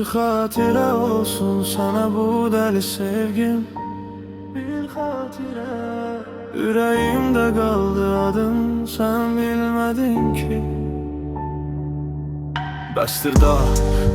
Bir hatire olsun sana bu deli sevgim. Bir hatire. Yüreğimde kaldı adın, sen bilmedin ki. Bəsdir da,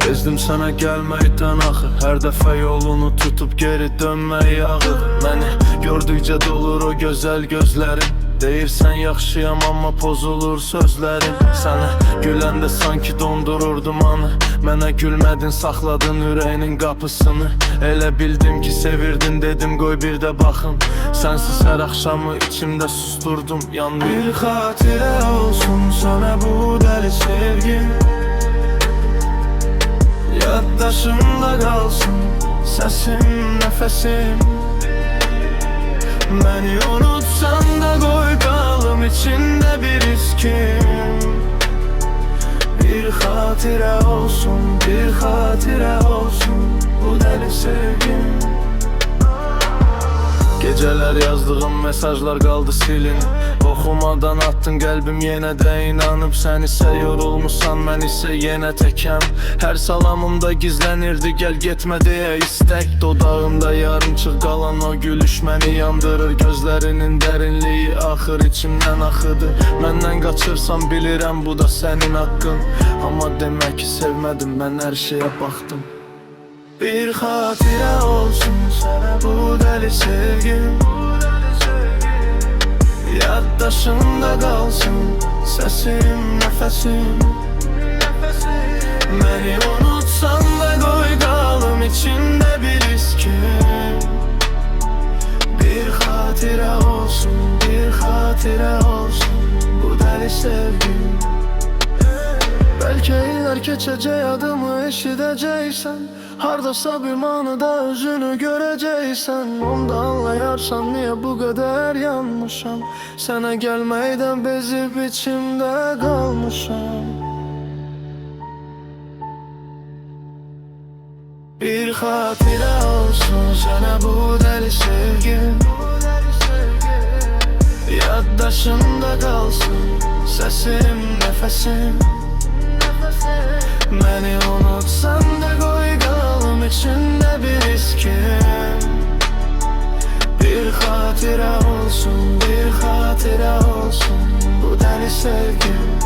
bezdim sana gelməkdən axı. Hər dəfə yolunu tutup geri dönmək ağır. Məni gördükcə dolur o gözəl gözlərin. Deyirsən yaxşıyam amma pozulur sözlərin. Sənə güləndə sanki dondururdum anı. Mənə gülmədin, saxladın ürəyinin qapısını. Elə bildim ki sevirdin, dedim qoy bir də baxım. Sənsiz hər axşamı içimdə susturdum, yandım. Bir xatirə olsun sana bu dəli sevgim. Yaddaşımda qalsın səsim, nəfəsim. Məni unutsan da qoy qalım içində bir iskim. Bir xatirə olsun, bir xatirə olsun bu dəli sevgim. Geceler yazdığım mesajlar kaldı silin. Oxumadan attın qəlbim yenə də inanıb. Sən isə yorulmusan, mən isə yenə təkəm. Hər salamımda gizlənirdi gəl getmə deyə istək. Dodağımda yarımçıq qalan o gülüş məni yandırır. Gözlərinin dərinliyi axır içimdən axıdı. Məndən qaçırsan bilirəm bu da sənin haqqın. Amma demək ki sevmədim, mən hər şeyə baxdım. Bir xatirə olsun sənə bu dəli sevgim. Yaddaşımda qalsın səsim, nəfəsim. Məni unutsan da qoy qalım içində bir iskim. Bir xatirə olsun, bir xatirə olsun bu dəli sevgim. Bəlkə iller keçəcək adımı eşidəcəksən. Hardasa bir manada özünü görəcəksən. Onda anlayarsan niye bu qədər yanmışam. Sənə gəlməkdən bezib içimdə qalmışam. Bir xatirə olsun sənə bu dəli sevgim. Yaddaşımda qalsın səsim, nəfəsim. Məni unutsan da qoy qalım içində bir iskim. Bir xatirə olsun, bir xatirə olsun bu dəli sevgim.